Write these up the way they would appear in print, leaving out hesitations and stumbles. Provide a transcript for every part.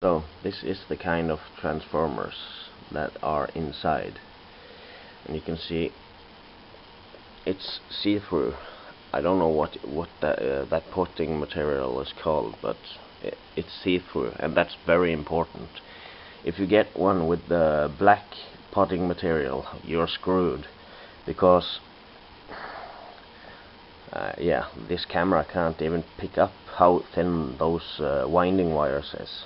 So this is the kind of transformers that are inside, and you can see it's see-through. I don't know what that potting material is called, but it's see-through, and that's very important. If you get one with the black potting material, you're screwed, because yeah, this camera can't even pick up how thin those winding wires is.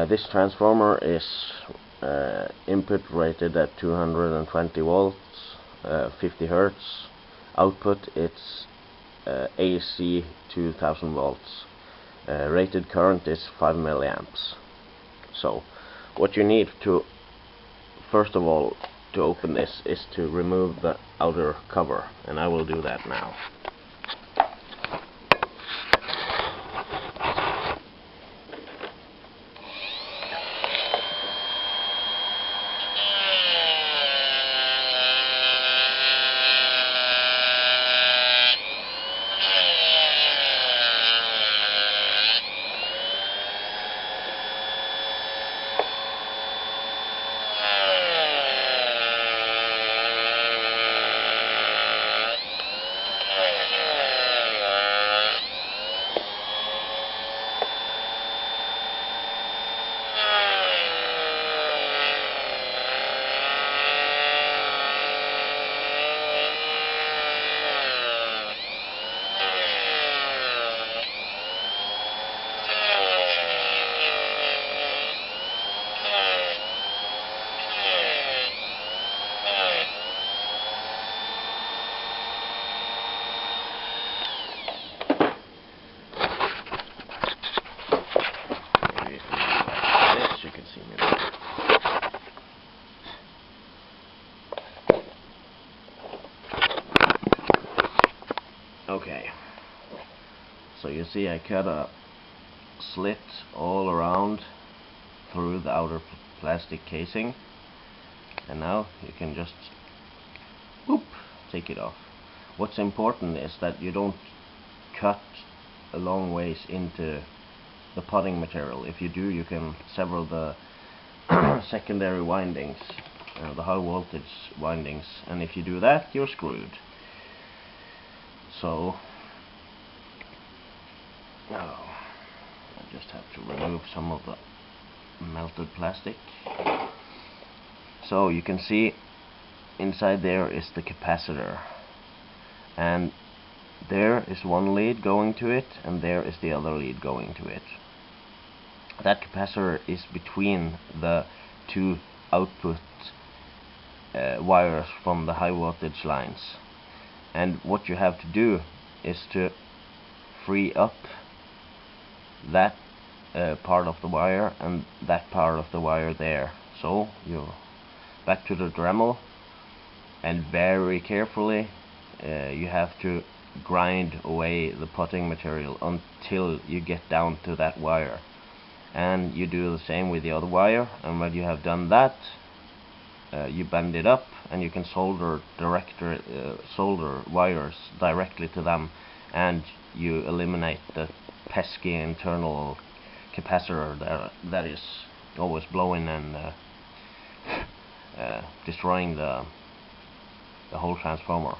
This transformer is input rated at 220 volts, 50 hertz. Output it's AC 2000 volts. Rated current is 5 milliamps. So what you need to, first of all, to open this is to remove the outer cover, and I will do that now. Okay, so you see I cut a slit all around through the outer plastic casing, and now you can just boop, take it off. What's important is that you don't cut a long ways into the potting material. If you do, you can sever the secondary windings, the high voltage windings, and if you do that, you're screwed. So now I just have to remove some of the melted plastic. So you can see inside there is the capacitor, and there is one lead going to it, and there is the other lead going to it. That capacitor is between the two output wires from the high voltage lines, and what you have to do is to free up that part of the wire and that part of the wire there. So you're back to the Dremel, and very carefully you have to grind away the potting material until you get down to that wire, and you do the same with the other wire, and when you have done that, you bend it up, and you can solder wires directly to them, and you eliminate the pesky internal capacitor that is always blowing and destroying the whole transformer.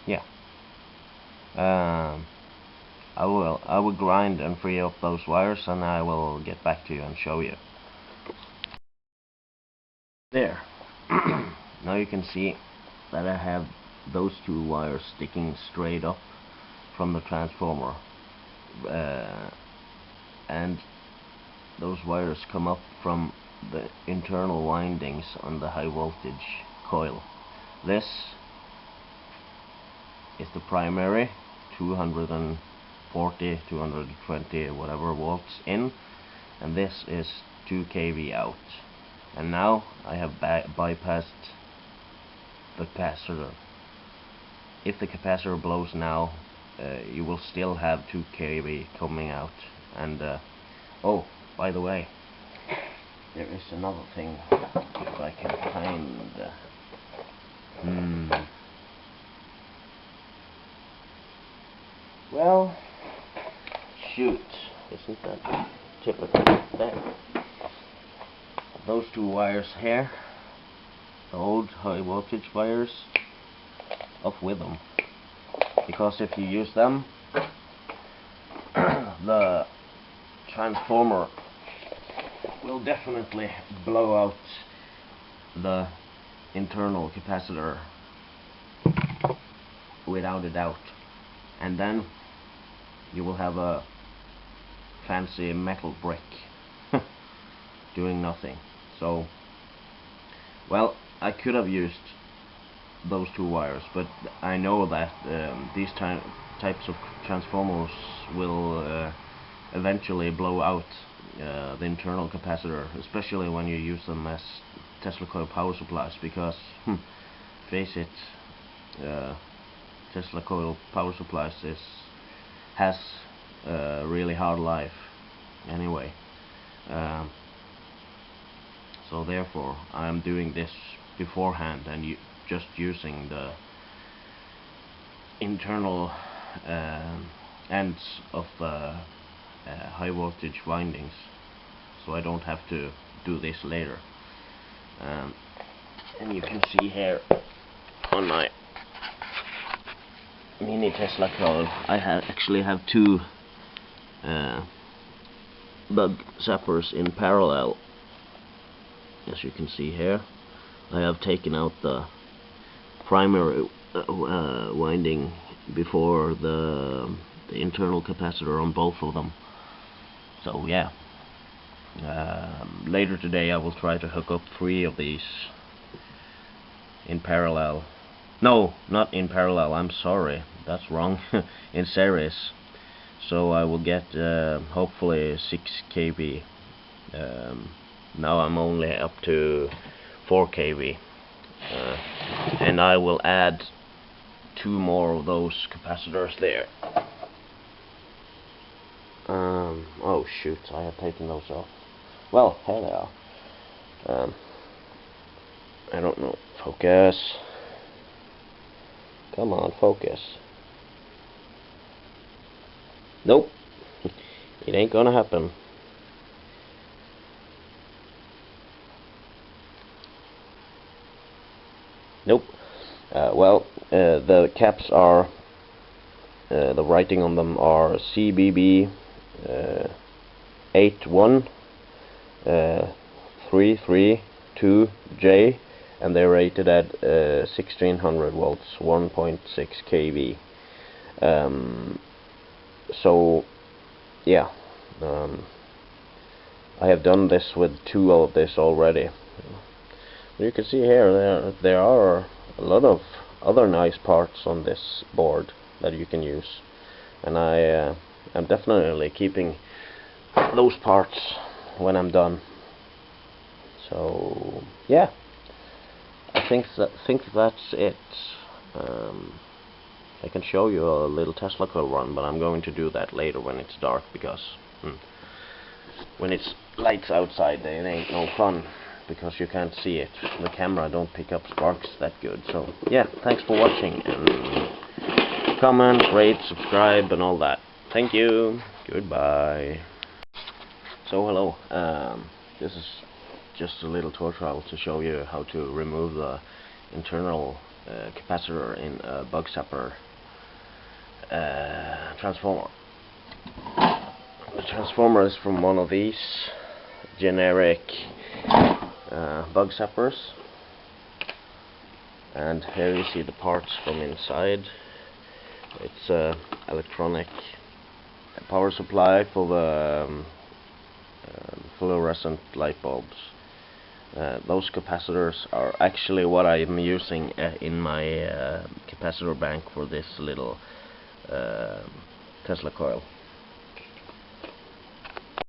Yeah. I will grind and free up those wires, and I will get back to you and show you. There. Now you can see that I have those two wires sticking straight up from the transformer, and those wires come up from the internal windings on the high voltage coil. This is the primary 240, 220, whatever volts in, and this is 2 kV out. And now I have bypassed the capacitor. If the capacitor blows now, you will still have 2 kV coming out. And oh, by the way, there is another thing, if I can find well, shoot, isn't that typical? There. Those two wires here, the old high voltage wires, off with them. Because if you use them, the transformer will definitely blow out the internal capacitor without a doubt, and then you will have a fancy metal brick doing nothing. So, well, I could have used those two wires, but I know that these types of transformers will eventually blow out the internal capacitor, especially when you use them as Tesla coil power supplies, because face it, Tesla coil power supplies has a really hard life anyway. So therefore I'm doing this beforehand and just using the internal ends of high voltage windings, so I don't have to do this later. And you can see here on my mini Tesla coil, I actually have two Bug-zappers in parallel. As you can see here, I have taken out the primary winding before the internal capacitor on both of them. So yeah, later today I will try to hook up 3 of these in parallel. No, not in parallel, I'm sorry, that's wrong. In series. So I will get hopefully 6 kV. Now I'm only up to 4 kV, and I will add 2 more of those capacitors there. Oh shoot, I have taken those off. Well, here they are. I don't know. Focus. Come on, focus. Nope. It ain't gonna happen. Nope. Well, the caps are, the writing on them are CBB 81332J, and they're rated at 1600 volts, 1.6 kV. So yeah, I have done this with 2 of this already. You can see here there are a lot of other nice parts on this board that you can use, and I am definitely keeping those parts when I'm done. So yeah, I think that's it. I can show you a little Tesla coil run, but I'm going to do that later when it's dark, because when it's lights outside, it ain't no fun, because you can't see it. The camera don't pick up sparks that good. So yeah, thanks for watching, and comment, rate, subscribe, and all that. Thank you. Goodbye. So hello. This is just a little tutorial to show you how to remove the internal capacitor in a Bug-zapper transformer. The transformer is from one of these generic Bug-zappers, and here you see the parts from inside. It's a electronic power supply for the fluorescent light bulbs. Those capacitors are actually what I am using in my capacitor bank for this little Tesla coil.